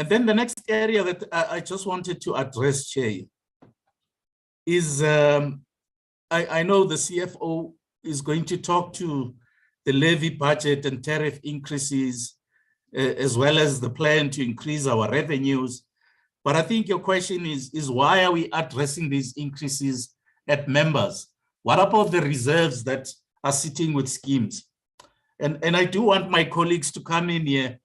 And then the next area that I just wanted to address, Chair, is I know the CFO is going to talk to the levy budget and tariff increases, as well as the plan to increase our revenues. But I think your question is why are we addressing these increases at members? What about the reserves that are sitting with schemes? And I do want my colleagues to come in here,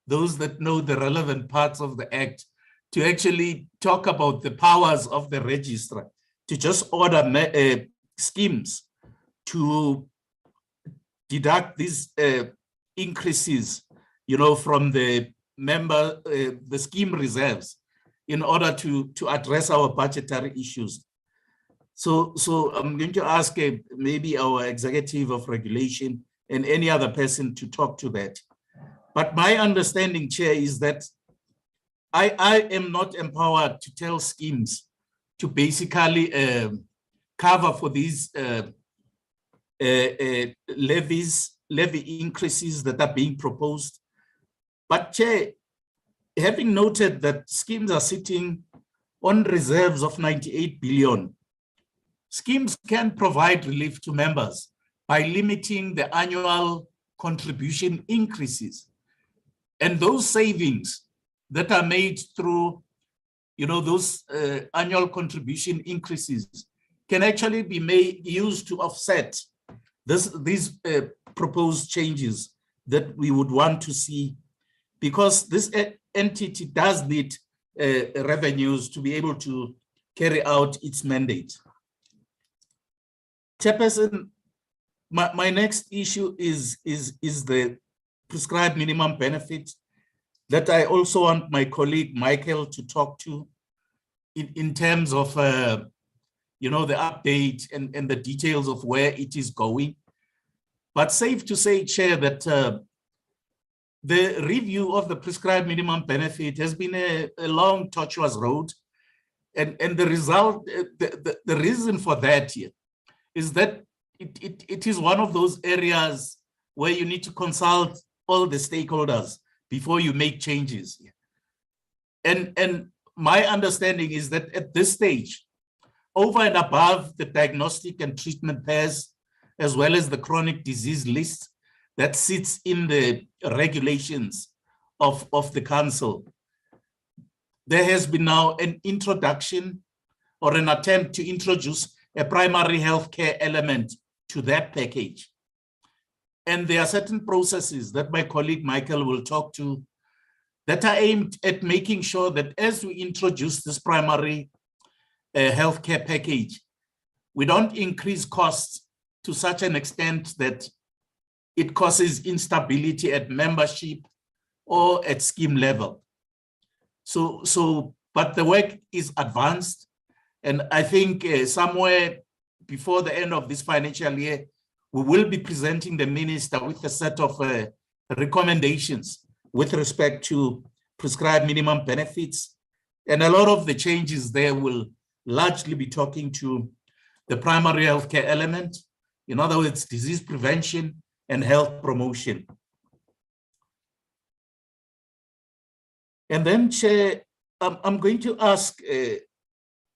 those that know the relevant parts of the Act, to actually talk about the powers of the registrar to just order schemes to deduct these increases, from the the scheme reserves in order to address our budgetary issues. So I'm going to ask maybe our executive of regulation and any other person to talk to that. But my understanding, Chair, is that I am not empowered to tell schemes to basically cover for these levy increases that are being proposed. But Chair, having noted that schemes are sitting on reserves of 98 billion, schemes can provide relief to members by limiting the annual contribution increases. And those savings that are made through, those annual contribution increases can actually be used to offset these proposed changes that we would want to see, because this entity does need revenues to be able to carry out its mandate. Chairperson, my next issue is the prescribed minimum benefit that I also want my colleague Michael to talk to in terms of the update and the details of where it is going. But safe to say, Chair, that the review of the prescribed minimum benefit has been a long, tortuous road. And the result, the reason for that here is that it is one of those areas where you need to consult all the stakeholders before you make changes. And my understanding is that at this stage, over and above the diagnostic and treatment pairs, as well as the chronic disease list that sits in the regulations of the council, there has been now an introduction or an attempt to introduce a primary healthcare element to that package. And there are certain processes that my colleague Michael will talk to that are aimed at making sure that as we introduce this primary healthcare package, we don't increase costs to such an extent that it causes instability at membership or at scheme level. But the work is advanced, and I think somewhere before the end of this financial year, we will be presenting the minister with a set of recommendations with respect to prescribed minimum benefits. And a lot of the changes there will largely be talking to the primary healthcare element, in other words, disease prevention and health promotion. And then, Chair, I'm going to ask, the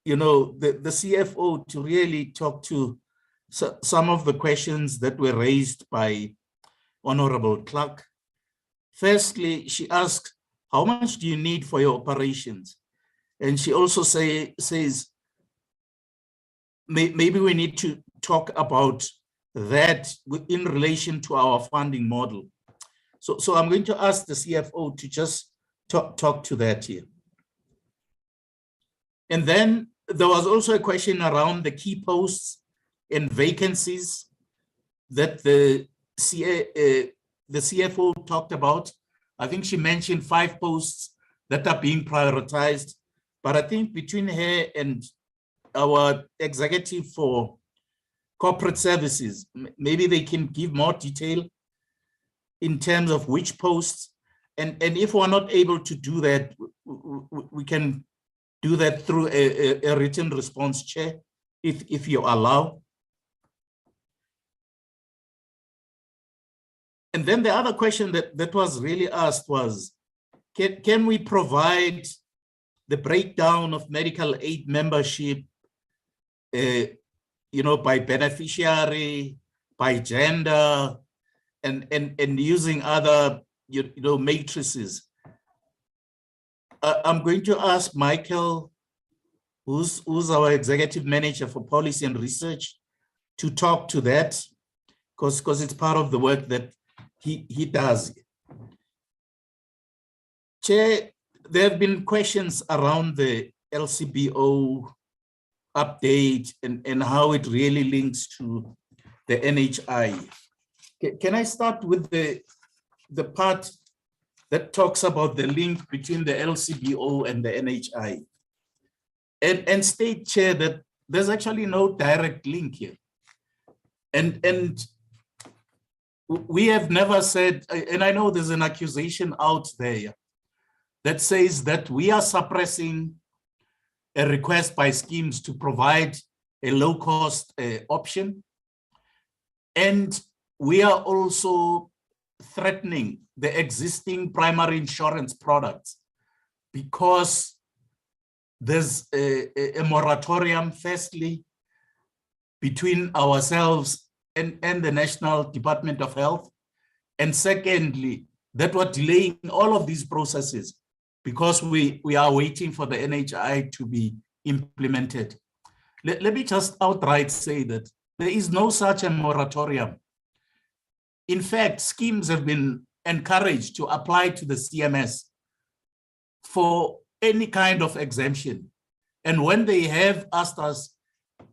CFO to really talk to some of the questions that were raised by Honorable Clark. Firstly, she asked, how much do you need for your operations? And she also says, maybe we need to talk about that in relation to our funding model. So I'm going to ask the CFO to just talk to that here. And then there was also a question around the key posts and vacancies that the CFO talked about. I think she mentioned 5 posts that are being prioritized, but I think between her and our executive for corporate services, maybe they can give more detail in terms of which posts. And if we're not able to do that, we can do that through a written response, Chair, if you allow. And then the other question that was really asked was, can we provide the breakdown of medical aid membership, by beneficiary, by gender, and using other, matrices? I'm going to ask Michael, who's our executive manager for policy and research, to talk to that, because it's part of the work that he does. Chair, there have been questions around the LCBO update and how it really links to the NHI. Can I start with the part that talks about the link between the LCBO and the NHI? And state, Chair, that there's actually no direct link here. And we have never said, and I know there's an accusation out there that says that we are suppressing a request by schemes to provide a low-cost option. And we are also threatening the existing primary insurance products because there's a moratorium, firstly, between ourselves and the National Department of Health. And secondly, that we're delaying all of these processes because we are waiting for the NHI to be implemented. Let me just outright say that there is no such a moratorium. In fact, schemes have been encouraged to apply to the CMS for any kind of exemption. And when they have asked us,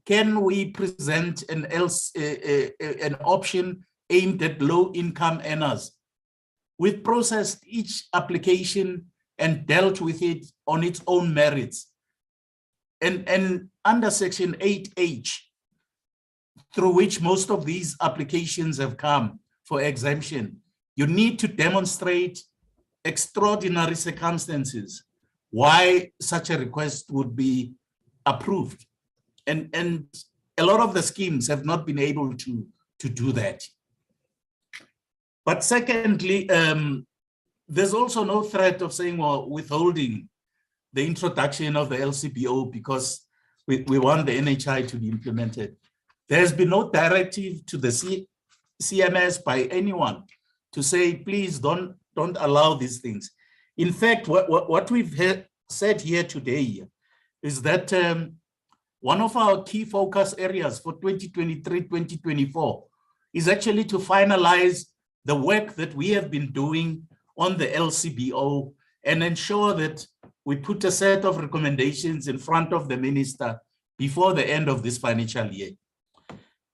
can we present an option aimed at low-income earners? We've processed each application and dealt with it on its own merits. And under Section 8H, through which most of these applications have come for exemption, you need to demonstrate extraordinary circumstances why such a request would be approved. And a lot of the schemes have not been able to do that. But secondly, there's also no threat of saying, well, withholding the introduction of the LCBO because we want the NHI to be implemented. There's been no directive to the CMS by anyone to say, please don't allow these things. In fact, what we've said here today is that one of our key focus areas for 2023-2024 is actually to finalize the work that we have been doing on the LCBO and ensure that we put a set of recommendations in front of the minister before the end of this financial year.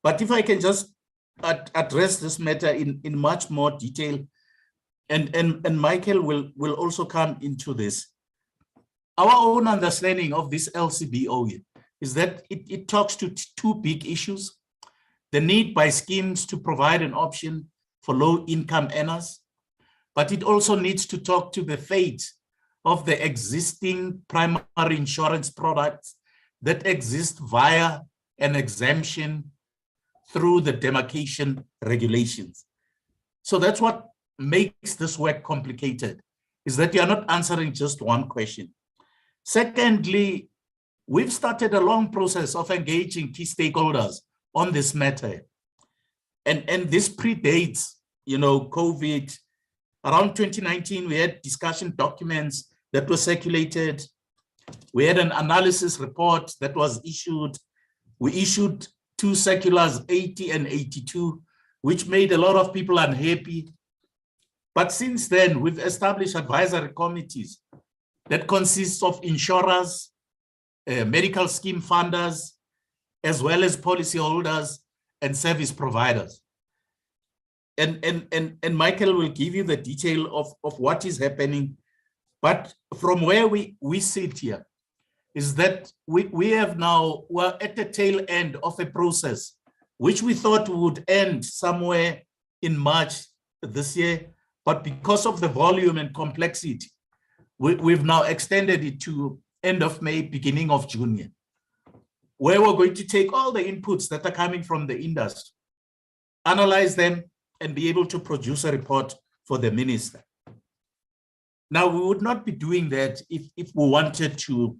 But if I can just address this matter in much more detail, and Michael will also come into this. Our own understanding of this LCBO is that it talks to two big issues: the need by schemes to provide an option for low-income earners, but it also needs to talk to the fate of the existing primary insurance products that exist via an exemption through the demarcation regulations. So that's what makes this work complicated, is that you're not answering just one question. Secondly, we've started a long process of engaging key stakeholders on this matter. And this predates, COVID. Around 2019, we had discussion documents that were circulated. We had an analysis report that was issued. We issued two circulars, 80 and 82, which made a lot of people unhappy. But since then, we've established advisory committees that consist of insurers, medical scheme funders, as well as policyholders and service providers. And Michael will give you the detail of what is happening. But from where we sit here is that we're at the tail end of a process which we thought would end somewhere in March this year. But because of the volume and complexity, we've now extended it to end of May, beginning of June, where we're going to take all the inputs that are coming from the industry, analyze them, and be able to produce a report for the minister. Now, we would not be doing that if we wanted to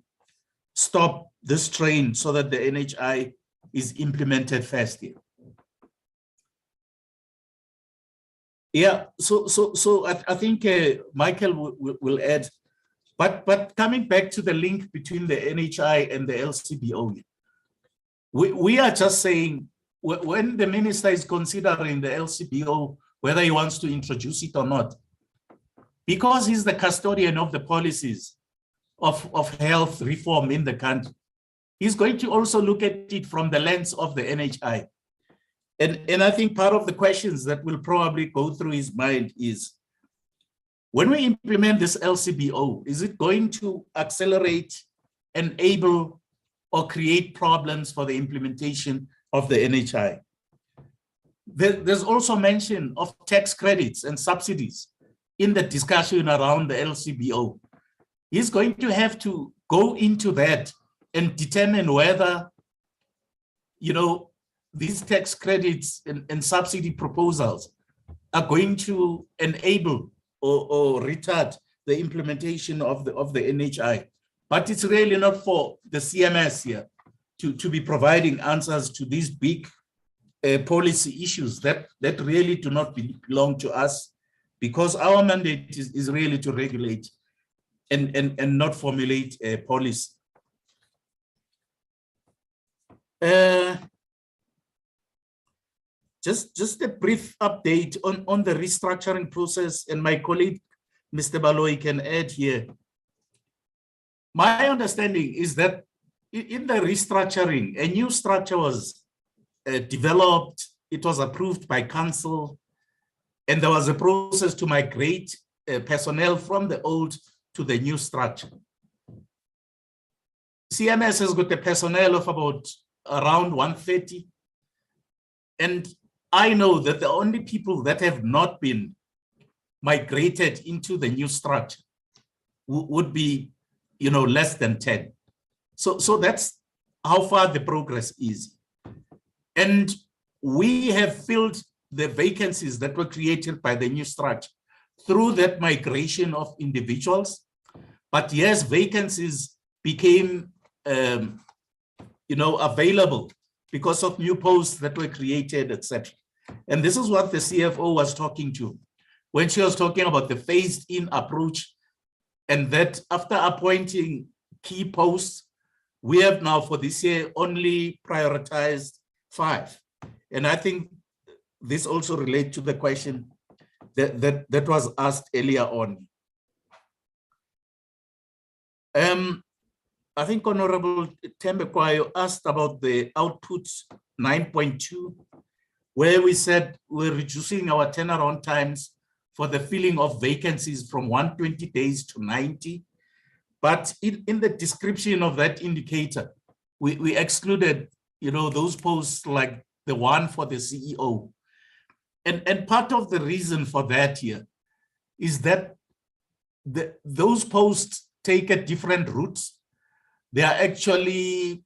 stop this train so that the NHI is implemented fast here. Yeah, so I think Michael will add, but coming back to the link between the NHI and the LCBO, we are just saying when the minister is considering the LCBO, whether he wants to introduce it or not, because he's the custodian of the policies of health reform in the country, he's going to also look at it from the lens of the NHI. And I think part of the questions that will probably go through his mind is, when we implement this LCBO, is it going to accelerate, enable, or create problems for the implementation of the NHI? There's also mention of tax credits and subsidies in the discussion around the LCBO. He's going to have to go into that and determine whether, these tax credits and subsidy proposals are going to enable or retard the implementation of the NHI. But it's really not for the CMS here to be providing answers to these big policy issues that really do not belong to us, because our mandate is really to regulate and not formulate a policy. Just a brief update on the restructuring process, and my colleague, Mr. Baloyi, can add here. My understanding is that in the restructuring, a new structure was developed, it was approved by council, and there was a process to migrate personnel from the old to the new structure. CMS has got a personnel of about around 130, and I know that the only people that have not been migrated into the new structure would be, less than 10. So that's how far the progress is. And we have filled the vacancies that were created by the new structure through that migration of individuals. But yes, vacancies became, available because of new posts that were created, etc. And this is what the CFO was talking to when she was talking about the phased-in approach, and that after appointing key posts, we have now for this year only prioritized 5. And I think this also relates to the question that was asked earlier on. I think Honorable Thembekwayo asked about the output 9.2, where we said we're reducing our turnaround times for the filling of vacancies from 120 days to 90. But in the description of that indicator, we excluded, those posts like the one for the CEO. And part of the reason for that here is that those posts take a different routes. They are actually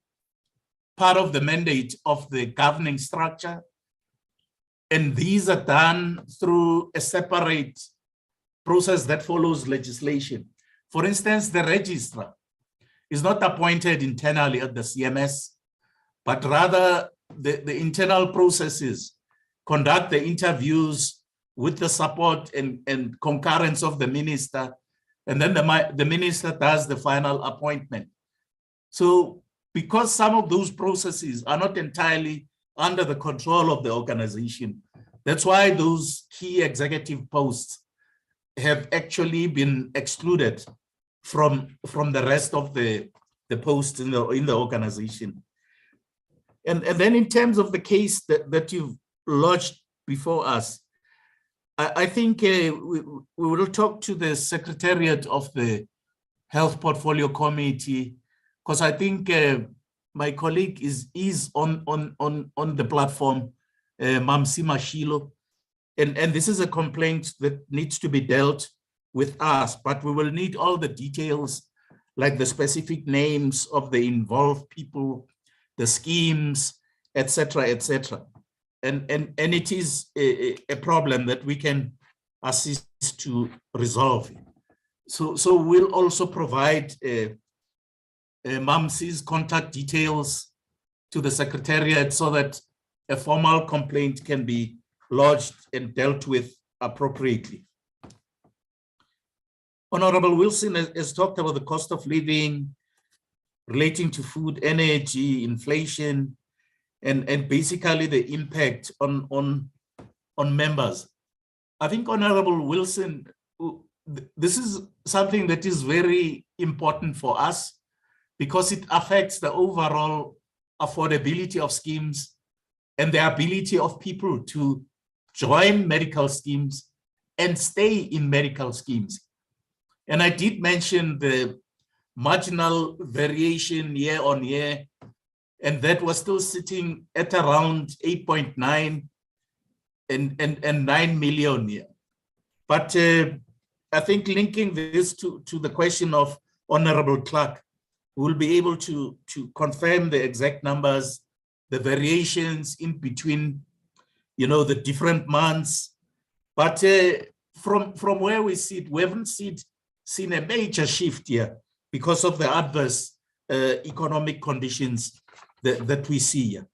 part of the mandate of the governing structure. And these are done through a separate process that follows legislation. For instance, the registrar is not appointed internally at the CMS, but rather the internal processes conduct the interviews with the support and concurrence of the minister, and then the minister does the final appointment. So because some of those processes are not entirely under the control of the organization, that's why those key executive posts have actually been excluded from the rest of the posts in the organization. And then in terms of the case that you've lodged before us, I think we will talk to the Secretariat of the Health Portfolio Committee, because I think my colleague is on the platform, Mamsi Mashilo, and this is a complaint that needs to be dealt with us, but we will need all the details, like the specific names of the involved people, the schemes, etc., etc. And it is a problem that we can assist to resolve. So we'll also provide MAMSI's contact details to the Secretariat so that a formal complaint can be lodged and dealt with appropriately. Honorable Wilson has talked about the cost of living relating to food, energy, inflation, and basically the impact on members. I think Honorable Wilson, this is something that is very important for us because it affects the overall affordability of schemes and the ability of people to join medical schemes and stay in medical schemes. And I did mention the marginal variation year on year, and that was still sitting at around 8.9 and 9 million here. But I think linking this to the question of Honorable Clark, we'll be able to confirm the exact numbers, the variations in between, the different months. But from where we sit, we haven't seen a major shift here because of the adverse economic conditions that we see here.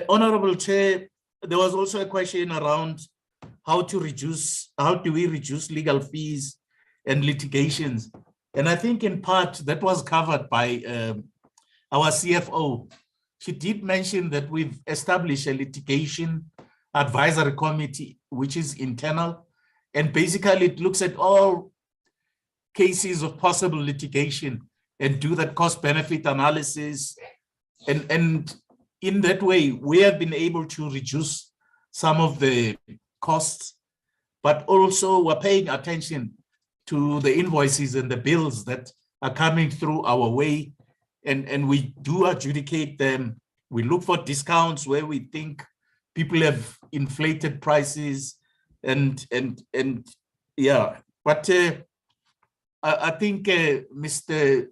Honorable Chair, there was also a question around how do we reduce legal fees and litigations? And I think in part that was covered by our CFO. She did mention that we've established a litigation advisory committee, which is internal. And basically it looks at all cases of possible litigation and do that cost benefit analysis. And in that way, we have been able to reduce some of the costs, but also we're paying attention to the invoices and the bills that are coming through our way. And we do adjudicate them. We look for discounts where we think people have inflated prices and yeah. But I think Mr.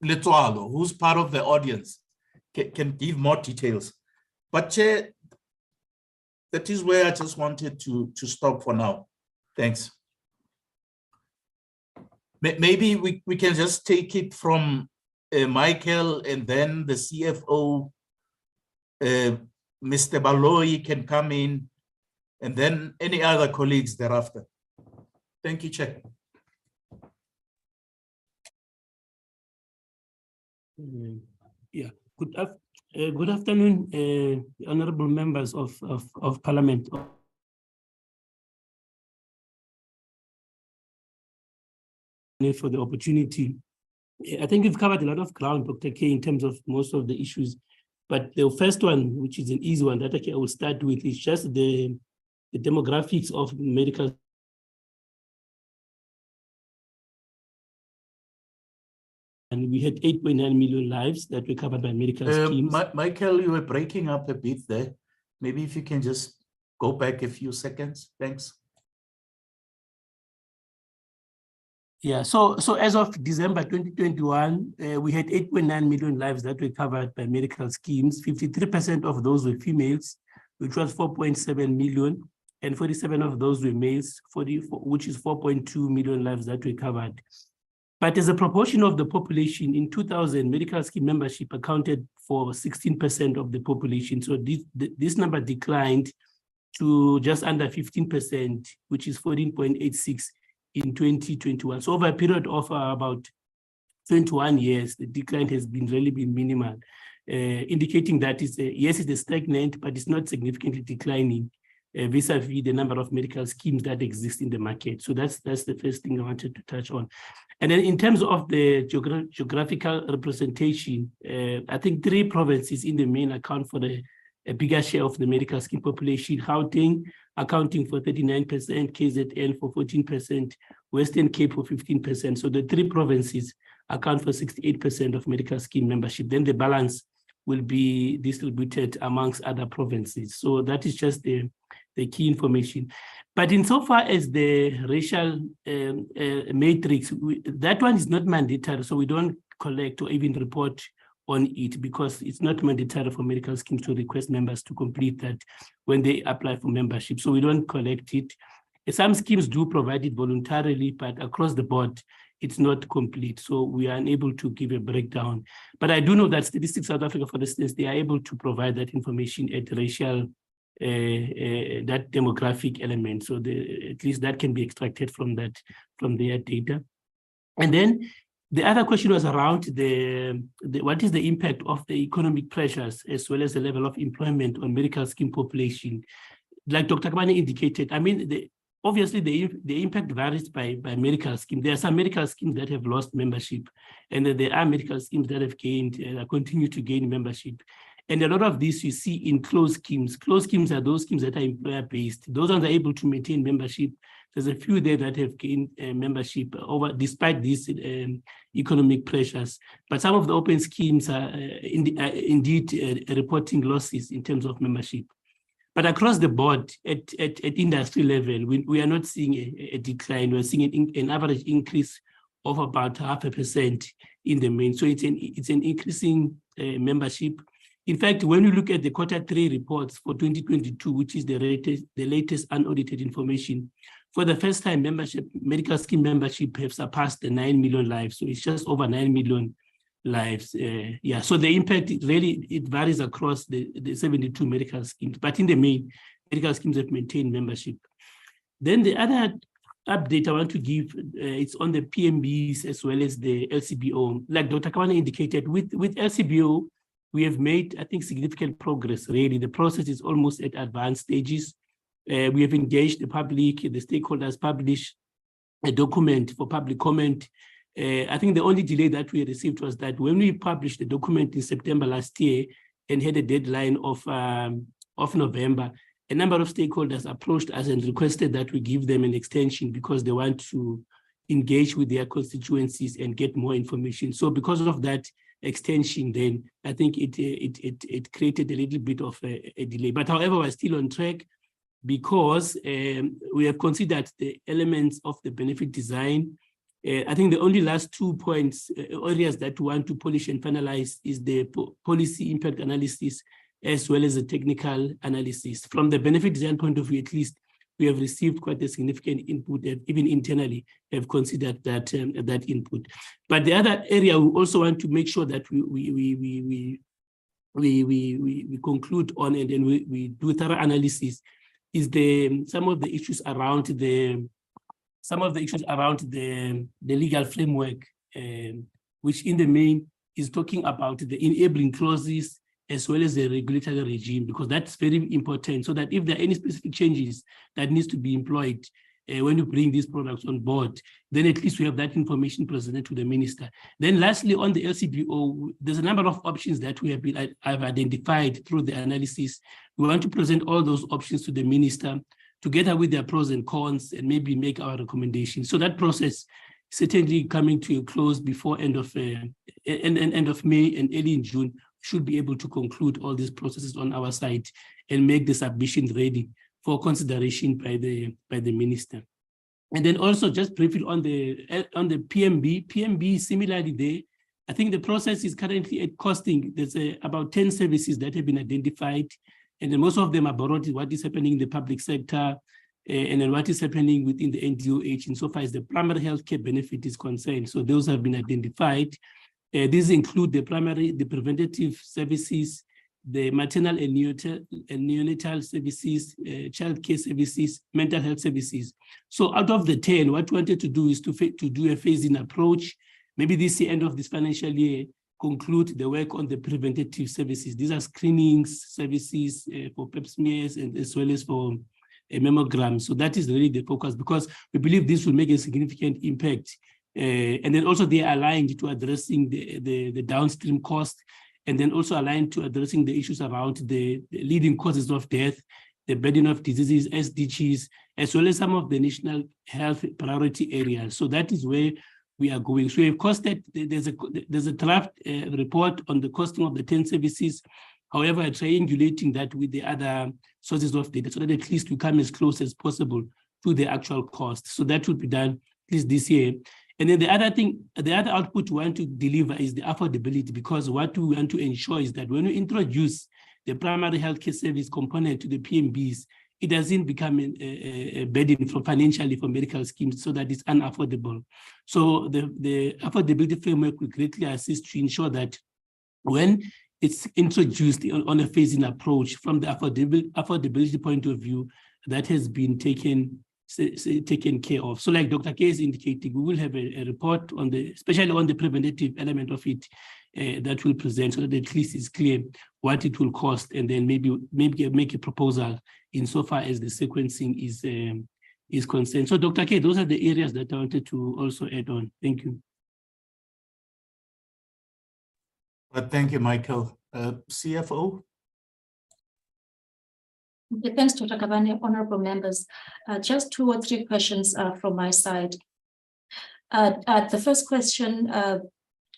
Letsoalo, who's part of the audience, can give more details. But Chair, that is where I just wanted to stop for now. Thanks. Maybe we can just take it from Michael and then the CFO, Mr. Baloyi can come in, and then any other colleagues thereafter. Thank you, Chair. Yeah, good afternoon, honorable members of Parliament. For the opportunity. I think we've covered a lot of ground, Dr. K, in terms of most of the issues. But the first one, which is an easy one that I will start with, is just the demographics of medical. And we had 8.9 million lives that were covered by medical schemes. Michael, you were breaking up a bit there. Maybe if you can just go back a few seconds. Thanks. Yeah, so as of December 2021, we had 8.9 million lives that were covered by medical schemes. 53% of those were females, which was 4.7 million, and 47 of those were males, which is 4.2 million lives that were covered. But as a proportion of the population, in 2000, medical scheme membership accounted for 16% of the population. So this number declined to just under 15%, which is 14.86 in 2021. So over a period of about 21 years, the decline has really been minimal, indicating that yes, it's stagnant, but it's not significantly declining vis-a-vis the number of medical schemes that exist in the market. So that's the first thing I wanted to touch on. And then in terms of the geographical representation, I think 3 provinces in the main account for a bigger share of the medical scheme population. Gauteng accounting for 39%, KZN for 14%, Western Cape for 15%. So the 3 provinces account for 68% of medical scheme membership. Then the balance will be distributed amongst other provinces. So that is just the key information. But insofar as the racial matrix, that one is not mandatory, so we don't collect or even report on it because it's not mandatory for medical schemes to request members to complete that when they apply for membership. So we don't collect it. Some schemes do provide it voluntarily, but across the board, it's not complete. So we are unable to give a breakdown. But I do know that Statistics South Africa, for instance, they are able to provide that information at racial, that demographic element. So at least that can be extracted from their data. And then the other question was around what is the impact of the economic pressures as well as the level of employment on medical scheme population. Like Dr. Kabane indicated, I mean, obviously the impact varies by medical scheme. There are some medical schemes that have lost membership, and then there are medical schemes that have gained, continue to gain membership. And a lot of this you see in closed schemes. Closed schemes are those schemes that are employer-based. Those ones are able to maintain membership. There's a few there that have gained membership despite these economic pressures. But some of the open schemes are indeed reporting losses in terms of membership. But across the board, at industry level, we are not seeing a decline. We're seeing an average increase of about 0.5% in the main. So it's an increasing membership. In fact, when you look at the Q3 reports for 2022, which is the latest unaudited information, for the first time, medical scheme membership have surpassed the 9 million lives. So it's just over 9 million lives. Yeah, so the impact, it varies across the 72 medical schemes. But in the main, medical schemes have maintained membership. Then the other update I want to give, it's on the PMBs as well as the LCBO. Like Dr. Kabane indicated, with LCBO, we have made, I think, significant progress, really. The process is almost at advanced stages. We have engaged the public, the stakeholders published a document for public comment. I think the only delay that we received was that when we published the document in September last year and had a deadline of November, a number of stakeholders approached us and requested that we give them an extension because they want to engage with their constituencies and get more information. So because of that extension, then I think it created a little bit of a delay. But however, we're still on track because we have considered the elements of the benefit design. I think the only last 2 points, areas that we want to polish and finalize is the policy impact analysis as well as the technical analysis. From the benefit design point of view, at least, we have received quite a significant input, even internally have considered that that input. But the other area we also want to make sure that we conclude on and then we do thorough analysis is some of the issues around the legal framework, which in the main is talking about the enabling clauses as well as the regulatory regime, because that's very important, so that if there are any specific changes that needs to be employed when you bring these products on board, then at least we have that information presented to the minister. Then lastly, on the LCBO, there's a number of options that I've identified through the analysis. We want to present all those options to the minister, together with their pros and cons, and maybe make our recommendations. So that process certainly coming to a close before end of May and early in June, should be able to conclude all these processes on our side and make the submission ready for consideration by the minister. And then also just briefly on the PMB similarly there, I think the process is currently at costing. There's about 10 services that have been identified, and then most of them are about what is happening in the public sector, and then what is happening within the NDOH insofar as the primary healthcare benefit is concerned. So those have been identified. These include the preventative services, the maternal and neonatal services, childcare services, mental health services. So out of the 10, what we wanted to do is to do a phasing approach. Maybe this year, end of this financial year, conclude the work on the preventative services. These are screenings services for pap smears and as well as for a mammogram. So that is really the focus, because we believe this will make a significant impact. And then also they are aligned to addressing the downstream cost, and then also aligned to addressing the issues around the leading causes of death, the burden of diseases, SDGs, as well as some of the national health priority areas. So that is where we are going. So we have costed, there's a draft report on the costing of the 10 services. However, triangulating that with the other sources of data so that at least we come as close as possible to the actual cost. So that will be done at least this year. And then the other output we want to deliver is the affordability, because what we want to ensure is that when we introduce the primary healthcare service component to the PMBs, it doesn't become a burden financially for medical schemes so that it's unaffordable. So the affordability framework will greatly assist to ensure that when it's introduced on a phasing approach from the affordability point of view, that has been taken care of. So like Dr. K is indicating, we will have a report on especially on the preventative element of it that will present so that at least it's clear what it will cost, and then maybe make a proposal insofar as the sequencing is concerned. So Dr. K, those are the areas that I wanted to also add on. Thank you. Thank you, Michael. CFO? Okay, thanks, Dr. Kabane, honorable members. Just 2 or 3 questions from my side. The first question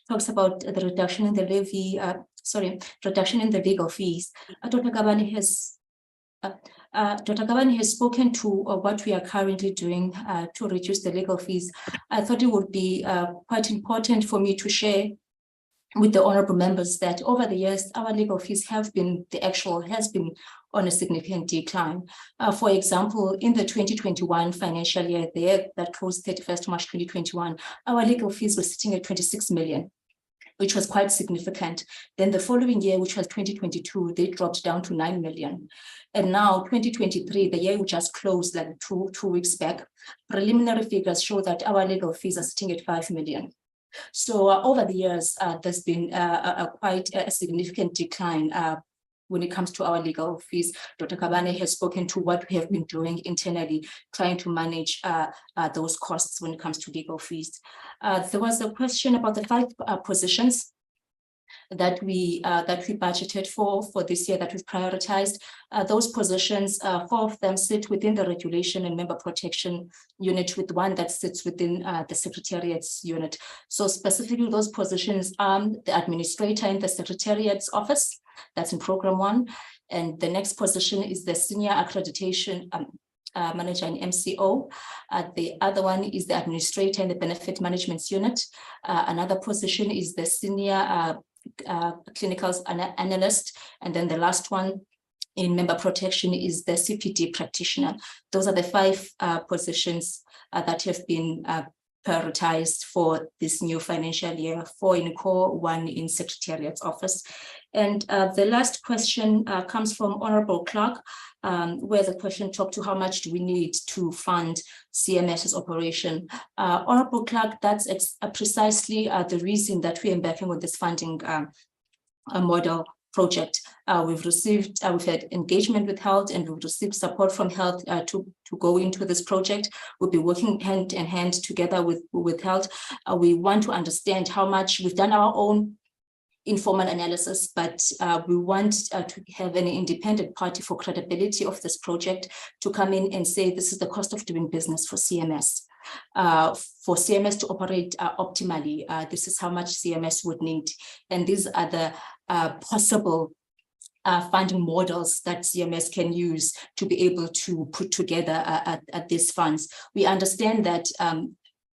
talks about the reduction in the levy, reduction in the legal fees. Dr. Kabane has spoken to what we are currently doing to reduce the legal fees. I thought it would be quite important for me to share with the honorable members that over the years, our legal fees has been on a significant decline. For example, in the 2021 financial year, that closed 31st March 2021, our legal fees were sitting at 26 million, which was quite significant. Then the following year, which was 2022, they dropped down to 9 million. And now 2023, the year we just closed like two weeks back, preliminary figures show that our legal fees are sitting at 5 million. So over the years, there's been quite a significant decline when it comes to our legal fees. Dr. Kabane has spoken to what we have been doing internally, trying to manage those costs when it comes to legal fees. There was a question about the 5 positions that we budgeted for this year that we've prioritized. Those positions, 4 of them sit within the regulation and member protection unit, with 1 that sits within the secretariat's unit. So specifically those positions are the administrator in the secretariat's office, that's in program 1. And the next position is the senior accreditation manager in MCO. The other one is the administrator in the benefit management unit. Another position is the senior clinical analyst, and then the last one in member protection is the CPD practitioner. Those are the 5 positions that have been prioritized for this new financial year, 4 in core, 1 in secretariat's office. And the last question comes from Honorable Clark, where the question talked to how much do we need to fund CMS's operation. Honorable Clark, that's precisely the reason that we are embarking on this funding model project. We've had engagement with health, and we've received support from health to go into this project. We'll be working hand in hand together with health. We want to understand how much we've done our own informal analysis, but we want to have an independent party for credibility of this project to come in and say, this is the cost of doing business for CMS. For CMS to operate optimally, this is how much CMS would need. And these are the possible funding models that CMS can use to be able to put together at these funds. We understand that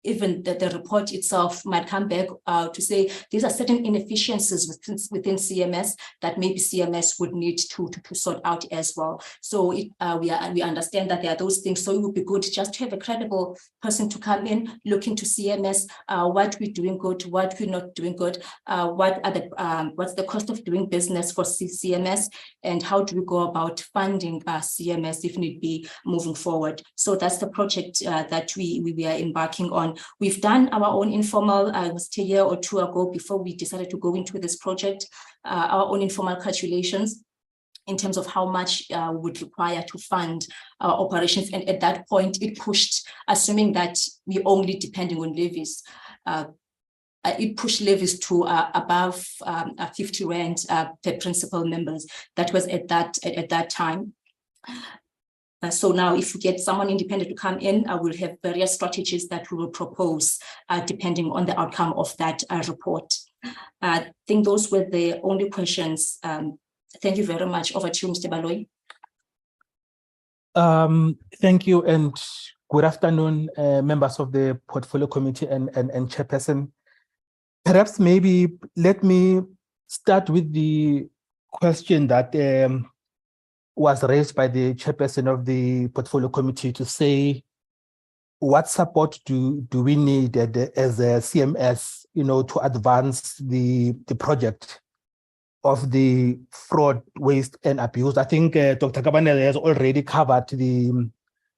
even the report itself might come back to say these are certain inefficiencies within CMS that maybe CMS would need to sort out as well. So we understand that there are those things. So it would be good just to have a credible person to come in, look into CMS, what we're doing good, what we're not doing good, what's the cost of doing business for CMS, and how do we go about funding CMS if need be moving forward. So that's the project that we are embarking on. We've done our own informal, it was a year or 2 ago before we decided to go into this project, our own informal calculations in terms of how much we would require to fund our operations. And at that point, it pushed, assuming that we only depending on levies, it pushed levies to above 50 rand per principal members. That was at that time. So now if we get someone independent to come in, we'll have various strategies that we will propose depending on the outcome of that report. I think those were the only questions. Thank you very much. Over to you, Mr. Baloyi. Thank you, and good afternoon, members of the Portfolio Committee and Chairperson. Perhaps maybe let me start with the question that was raised by the chairperson of the portfolio committee to say, what support do we need as a CMS, to advance the project of the fraud, waste, and abuse? I think Dr. Kabanela has already covered the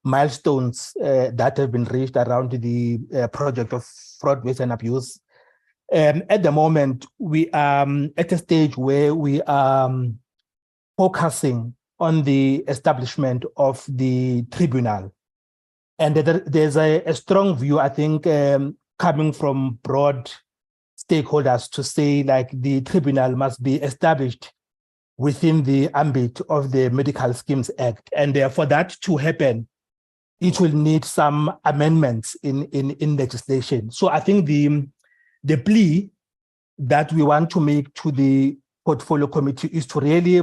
milestones that have been reached around the project of fraud, waste, and abuse. At the moment, we are at a stage where we are focusing on the establishment of the tribunal. And there's a strong view, I think, coming from broad stakeholders to say, like, the tribunal must be established within the ambit of the Medical Schemes Act. And for that to happen, it will need some amendments in legislation. So I think the plea that we want to make to the portfolio committee is to really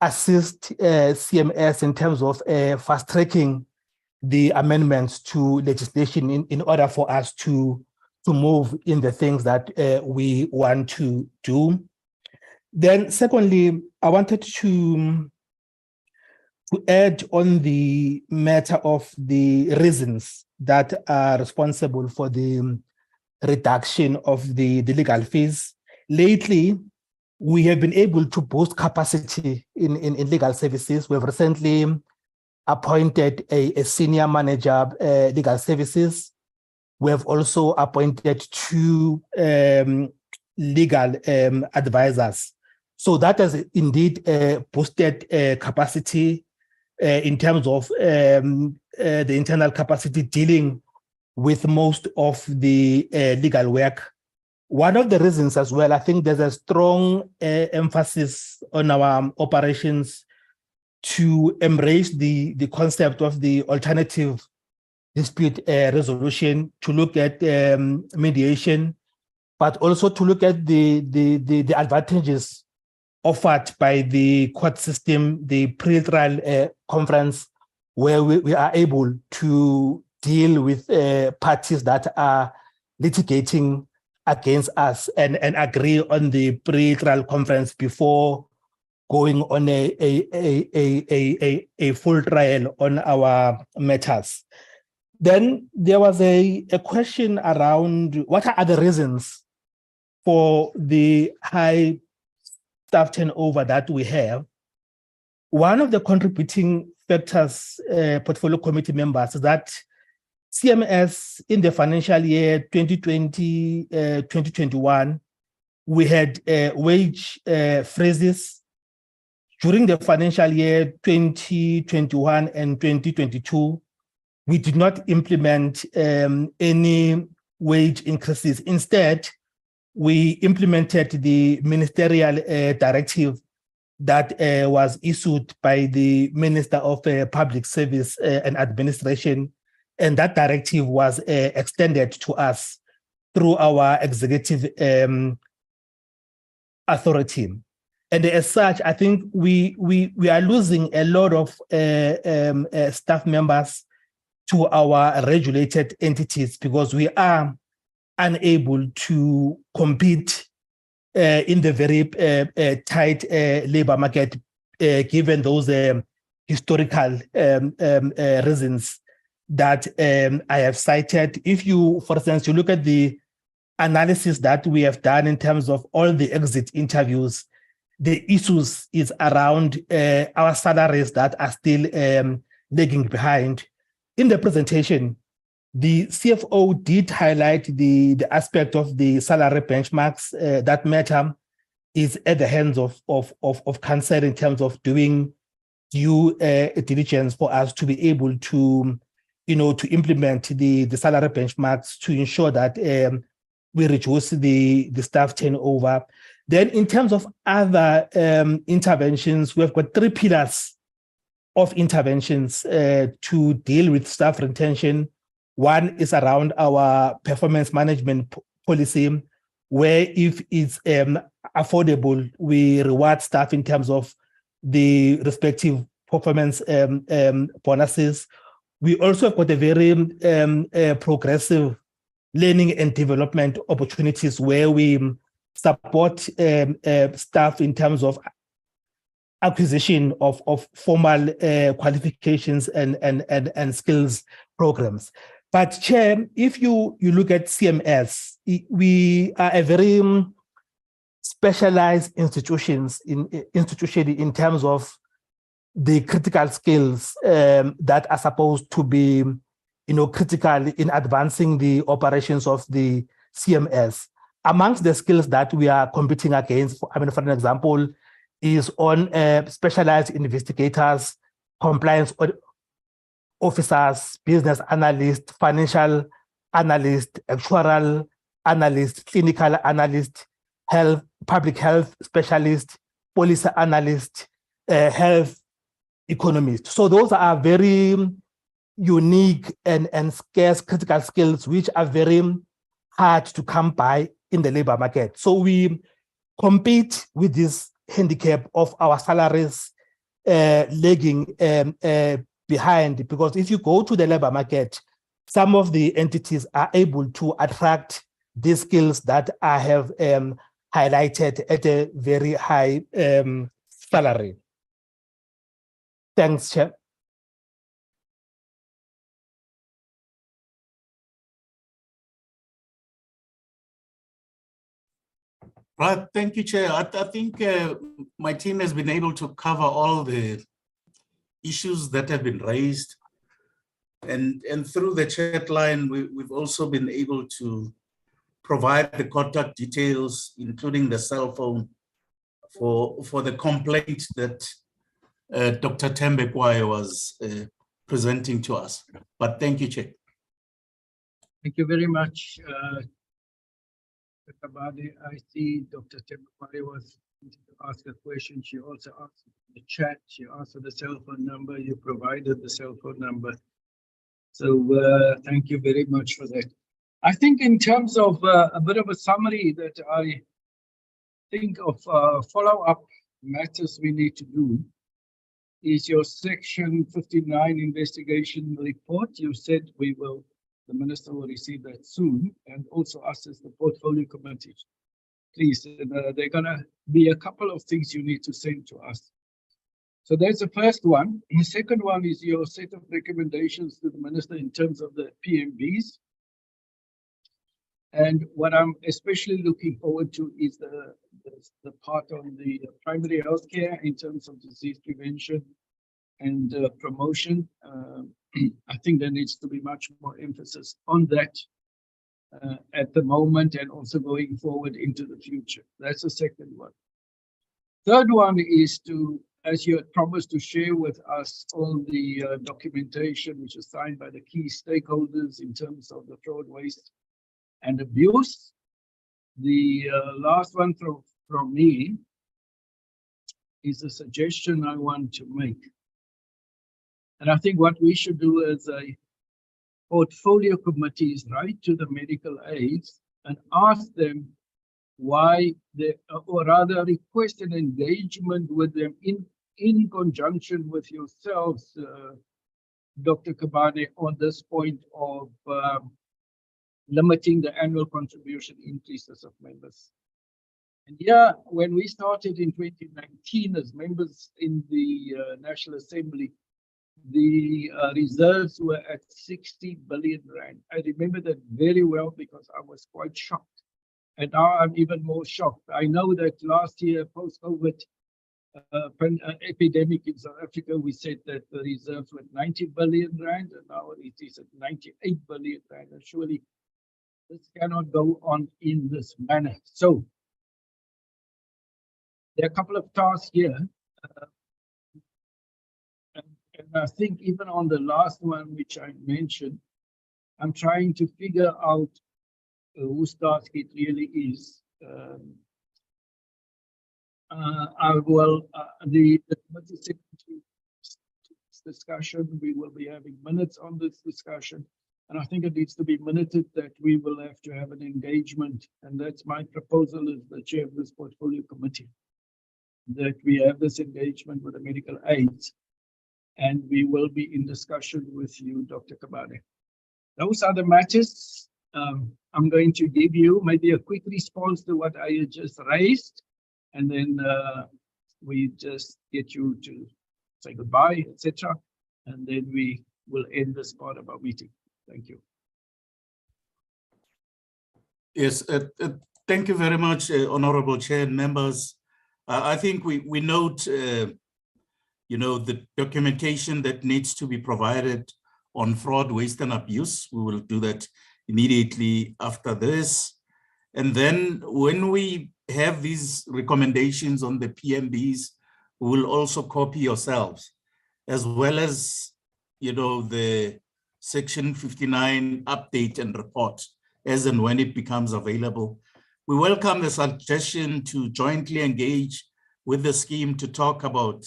assist CMS in terms of fast-tracking the amendments to legislation in order for us to move in the things that we want to do. Then secondly, I wanted to add on the matter of the reasons that are responsible for the reduction of the legal fees. Lately, we have been able to boost capacity in legal services. We've recently appointed a senior manager, legal services. We have also appointed 2 legal advisors. So that has indeed boosted capacity in terms of the internal capacity dealing with most of the legal work. One of the reasons as well, I think there's a strong emphasis on our operations to embrace the concept of the alternative dispute resolution, to look at mediation, but also to look at the advantages offered by the court system, the pre-trial conference, where we are able to deal with parties that are litigating against us and agree on the pre-trial conference before going on a full trial on our matters. Then there was a question around what are the reasons for the high staff turnover that we have. One of the contributing factors, portfolio committee members, is that CMS in the financial year 2020-2021, we had wage freezes. During the financial year 2021 and 2022, we did not implement any wage increases. Instead, we implemented the ministerial directive that was issued by the Minister of Public Service and Administration, and that directive was extended to us through our executive authority. And as such, I think we are losing a lot of staff members to our regulated entities because we are unable to compete in the very tight labor market, given those historical reasons that I have cited. If you, for instance, you look at the analysis that we have done in terms of all the exit interviews, the issues is around our salaries that are still lagging behind. In the presentation, the CFO did highlight the aspect of the salary benchmarks. That matter is at the hands of council in terms of doing due diligence for us to be able to, to implement the salary benchmarks to ensure that we reduce the staff turnover. Then in terms of other interventions, we've got 3 pillars of interventions to deal with staff retention. One is around our performance management policy, where if it's affordable, we reward staff in terms of the respective performance bonuses. We also have got a very progressive learning and development opportunities where we support staff in terms of acquisition of formal qualifications and skills programs. But Chair, if you look at CMS, we are a very specialized institution in terms of the critical skills that are supposed to be, critical in advancing the operations of the CMS. Amongst the skills that we are competing against, for an example, is on specialized investigators, compliance officers, business analysts, financial analysts, actuarial analysts, clinical analysts, public health specialists, policy analysts, health economists. So those are very unique and scarce critical skills which are very hard to come by in the labor market. So we compete with this handicap of our salaries lagging behind, because if you go to the labor market, some of the entities are able to attract these skills that I have highlighted at a very high salary. Thanks, Chair. Right, thank you, Chair. I think my team has been able to cover all the issues that have been raised. And through the chat line, we've also been able to provide the contact details, including the cell phone, for the complaint that Dr. Tembe Kwaye was presenting to us. But thank you, Chair. Thank you very much. I see Dr. Tembe Kwaye was to ask a question. She also asked in the chat. She asked for the cell phone number. You provided the cell phone number. So thank you very much for that. I think in terms of a bit of a summary that I think of follow-up matters we need to do is your section 59 investigation report. You said the minister will receive that soon, and also us as the portfolio committee. Please, there are gonna be a couple of things you need to send to us. So that's the first one. The second one is your set of recommendations to the minister in terms of the PMVs. And what I'm especially looking forward to is the part on the primary healthcare in terms of disease prevention and promotion. I think there needs to be much more emphasis on that at the moment and also going forward into the future. That's the second one. Third one is to, as you had promised, to share with us all the documentation which is signed by the key stakeholders in terms of the fraud, waste, and abuse. The last one from me is a suggestion I want to make. And I think what we should do as a portfolio committee is write to the medical aids and ask them why they, or rather request an engagement with them in conjunction with yourselves, Dr. Kabane, on this point of limiting the annual contribution increases of members. And yeah, when we started in 2019 as members in the National Assembly, the reserves were at 60 billion rand. I remember that very well because I was quite shocked. And now I'm even more shocked. I know that last year, post-COVID epidemic in South Africa, we said that the reserves were 90 billion rand, and now it is at 98 billion rand. And surely this cannot go on in this manner. So there are a couple of tasks here. And I think even on the last one, which I mentioned, I'm trying to figure out whose task it really is. The committee secretary discussion, we will be having minutes on this discussion. And I think it needs to be minuted that we will have to have an engagement. And that's my proposal as the chair of this portfolio committee, that we have this engagement with the medical aids. And we will be in discussion with you, Dr. Kabane. Those are the matters. I'm going to give you maybe a quick response to what I just raised, and then we just get you to say goodbye, etc. And then we will end this part of our meeting. Thank you. Yes, thank you very much, Honorable Chair and members. I think we note, you know, the documentation that needs to be provided on fraud, waste, and abuse. We will do that immediately after this. And then when we have these recommendations on the PMBs, we will also copy yourselves, as well as, you know, the Section 59 update and report, as and when it becomes available. We welcome the suggestion to jointly engage with the scheme to talk about,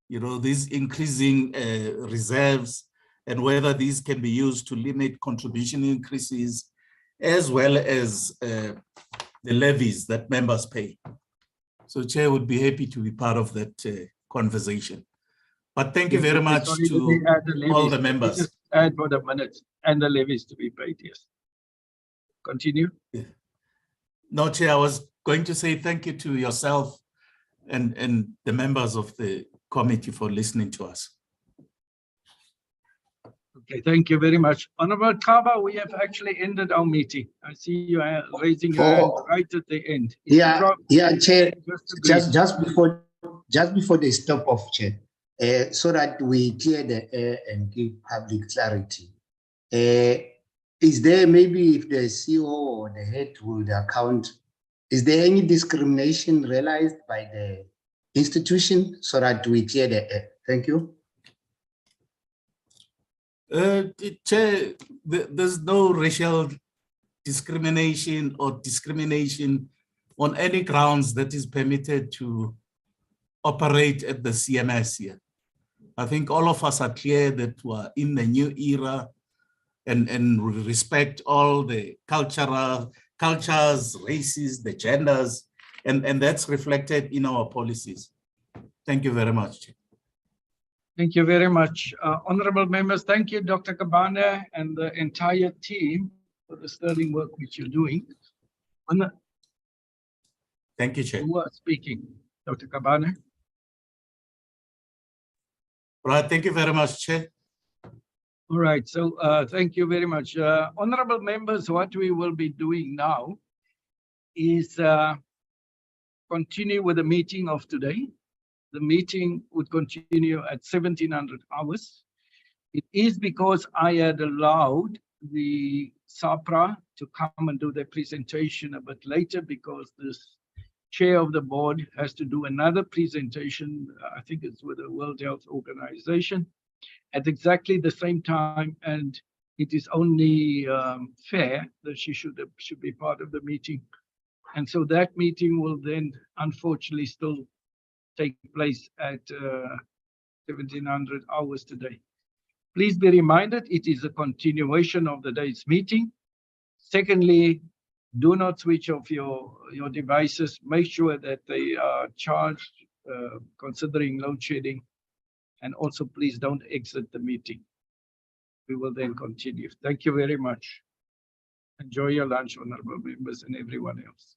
you know, these increasing reserves and whether these can be used to limit contribution increases, as well as the levies that members pay. So Chair would be happy to be part of that conversation. But thank you very much to all the members. Just add for the minutes and the levies to be paid, yes. Continue. Yeah. No, Chair, I was going to say thank you to yourself and the members of the committee for listening to us. Okay, thank you very much. Honorable Xaba, we have actually ended our meeting. I see you are raising your hand right at the end. Yeah, Chair, just before the stop off, Chair, so that we clear the air and give public clarity. Is there, maybe if the CEO or the head will account, is there any discrimination realized by the institution so that we clear the air? Thank you. Chair, there's no racial discrimination or discrimination on any grounds that is permitted to operate at the CMS here. I think all of us are clear that we're in the new era and respect all the cultures, races, the genders, and that's reflected in our policies. Thank you very much, Chair. Thank you very much. Honorable members, thank you, Dr. Xaba and the entire team for the sterling work which you're doing. Thank you, Chair. Who are speaking? Dr. Xaba? Right, thank you very much, Chair. All right, so thank you very much. Honorable members, what we will be doing now is continue with the meeting of today. The meeting would continue at 1700 hours. It is because I had allowed the SAHPRA to come and do their presentation a bit later, because this chair of the board has to do another presentation, I think it's with the World Health Organization, at exactly the same time, and it is only fair that she should be part of the meeting. And so that meeting will then unfortunately still take place at 1700 hours today. Please be reminded, it is a continuation of the day's meeting. Secondly, do not switch off your devices. Make sure that they are charged, considering load shedding. And also, please don't exit the meeting. We will then continue. Thank you very much. Enjoy your lunch, honorable members and everyone else.